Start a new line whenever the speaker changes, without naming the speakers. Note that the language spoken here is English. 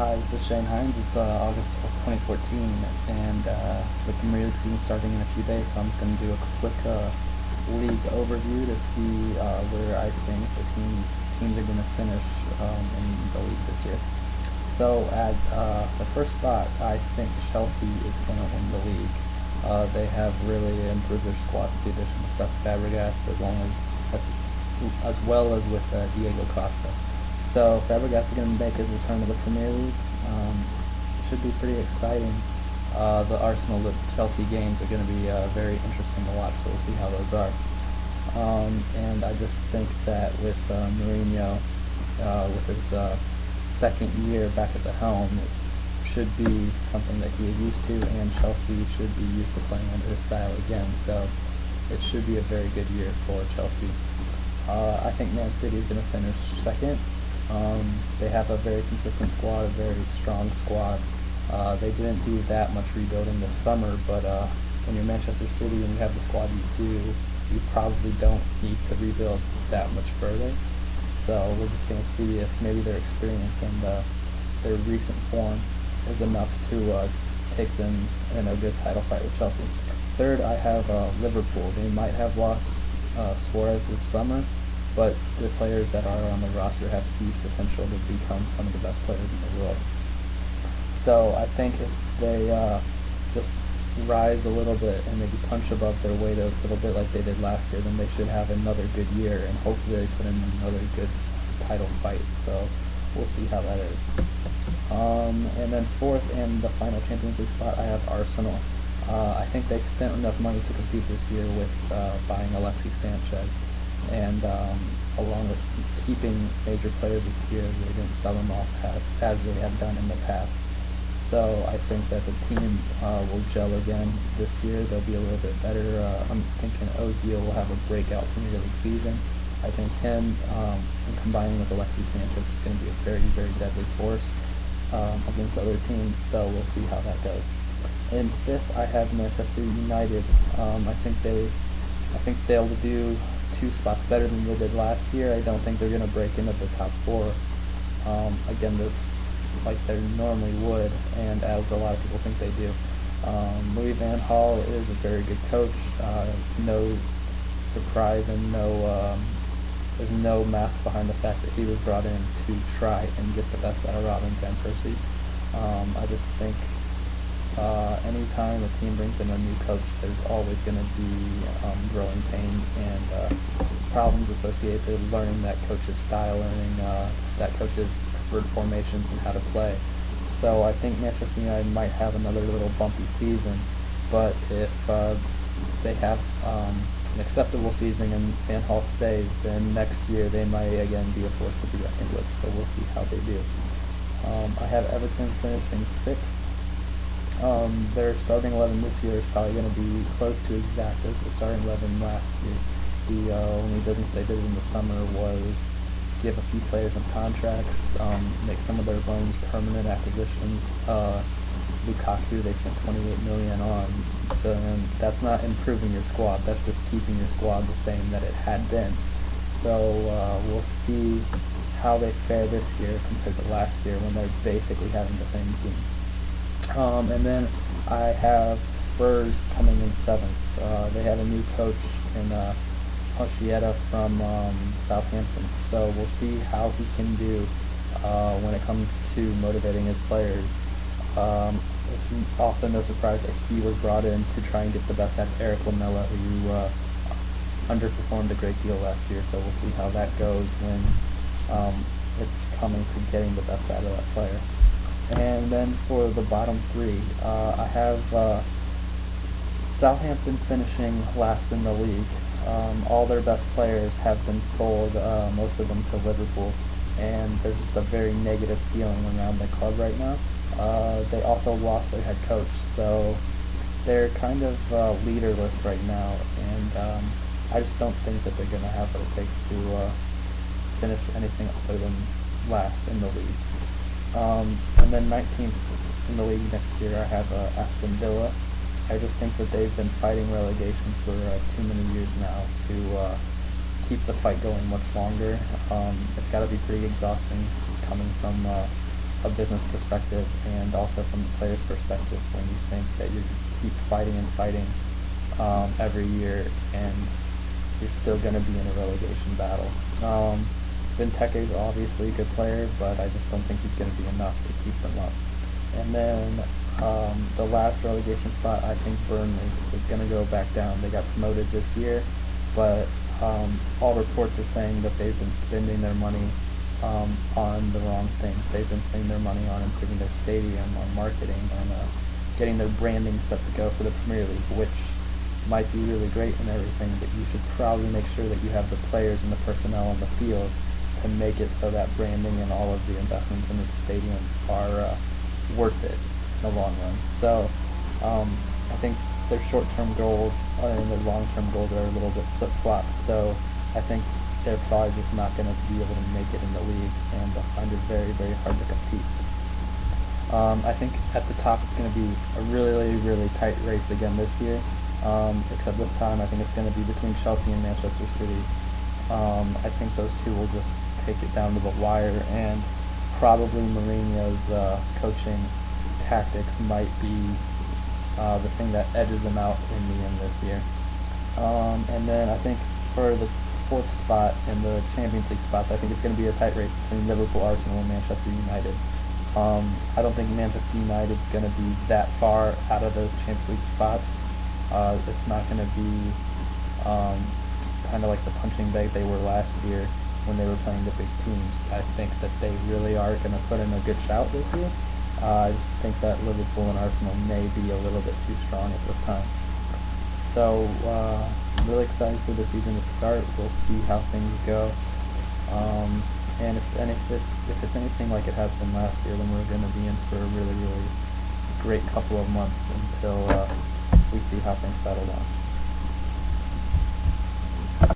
Hi, this is Heinz. It's August of 2014, and the Premier League season starting in a few days, so I'm just going to do a quick league overview to see where I think the teams are going to finish in the league this year. So at the first spot, I think Chelsea is going to win the league. They have really improved their squad with the addition of Cesc Fabregas, as well as with Diego Costa. So Fabregas is going to make his return to the Premier League. It should be pretty exciting. The Arsenal to Chelsea games are going to be very interesting to watch, so we'll see how those are. And I just think that with Mourinho, with his second year back at the helm, it should be something that he is used to, and Chelsea should be used to playing under his style again. So it should be a very good year for Chelsea. I think Man City is going to finish second. They have a very consistent squad, a very strong squad. They didn't do that much rebuilding this summer, but when you're Manchester City and you have the squad you do, you probably don't need to rebuild that much further. So we're just going to see if maybe their experience and their recent form is enough to take them in a good title fight with Chelsea. Third, I have Liverpool. They might have lost Suarez this summer, but the players that are on the roster have huge potential to become some of the best players in the world. So I think if they just rise a little bit and maybe punch above their weight a little bit like they did last year, then they should have another good year, and hopefully they put in another good title fight. So we'll see how that is. And then fourth and the final Champions League spot, I have Arsenal. I think they spent enough money to compete this year with buying Alexis Sanchez, and along with keeping major players this year, they didn't sell them off as they have done in the past. So I think that the team will gel again this year. They'll be a little bit better. I'm thinking Ozil will have a breakout Premier League season. I think him and combining with Alexis Sanchez is going to be a very, very deadly force against other teams. So we'll see how that goes. In fifth, I have Manchester United. I think they'll do 2 spots better than they did last year. I don't think they're going to break into the top 4 again, like they normally would, and as a lot of people think they do. Louis van Gaal is a very good coach. It's no surprise, and there's no mask behind the fact that he was brought in to try and get the best out of Robin van Persie. I just think anytime a team brings in a new coach, there's always going to be growing pains and problems associated with learning that coach's style, learning that coach's preferred formations and how to play. So I think Manchester United might have another little bumpy season, but if they have an acceptable season and Van Gaal stays, then next year they might again be a force to be reckoned with. So we'll see how they do. I have Everton finishing 6th. Their starting 11 this year is probably going to be close to exact as the starting 11 last year. The only business they did in the summer was give a few players some contracts, make some of their loans permanent acquisitions. Lukaku, they spent $28 million on. And that's not improving your squad. That's just keeping your squad the same that it had been. So we'll see how they fare this year compared to last year when they're basically having the same team. And then I have Spurs coming in 7th. They have a new coach in Pochettino from Southampton, so we'll see how he can do when it comes to motivating his players. It's also no surprise that he was brought in to try and get the best out of Eric Lamela, who underperformed a great deal last year, so we'll see how that goes when it's coming to getting the best out of that player. And then for the bottom 3, I have Southampton finishing last in the league. All their best players have been sold, most of them to Liverpool, and there's just a very negative feeling around the club right now. They also lost their head coach, so they're kind of leaderless right now, and I just don't think that they're going to have what it takes to finish anything other than last in the league. And then 19th in the league next year, I have Aston Villa. I just think that they've been fighting relegation for too many years now to keep the fight going much longer. It's got to be pretty exhausting coming from a business perspective and also from the player's perspective when you think that you just keep fighting and fighting every year and you're still going to be in a relegation battle. Benteke is obviously a good player, but I just don't think he's going to be enough to keep them up. And then the last relegation spot, I think Burnley is going to go back down. They got promoted this year, but all reports are saying that they've been spending their money on the wrong things. They've been spending their money on improving their stadium, on marketing, on getting their branding set to go for the Premier League, which might be really great and everything, but you should probably make sure that you have the players and the personnel on the field to make it so that branding and all of the investments into the stadium are worth it in the long run. So I think their short-term goals and their long-term goals are a little bit flip-flopped. So I think they're probably just not going to be able to make it in the league, and they'll find it very, very hard to compete. I think at the top it's going to be a really, really tight race again this year, except this time I think it's going to be between Chelsea and Manchester City. I think those two will just take it down to the wire, and probably Mourinho's coaching tactics might be the thing that edges them out in the end this year. And then I think for the fourth spot in the Champions League spots, I think it's going to be a tight race between Liverpool, Arsenal, and Manchester United. I don't think Manchester United's going to be that far out of those Champions League spots. It's not going to be kind of like the punching bag they were last year when they were playing the big teams. I think that they really are going to put in a good shout this year. I just think that Liverpool and Arsenal may be a little bit too strong at this time. So I'm really excited for the season to start. We'll see how things go. And if it's anything like it has been last year, then we're going to be in for a really, really great couple of months until we see how things settle down.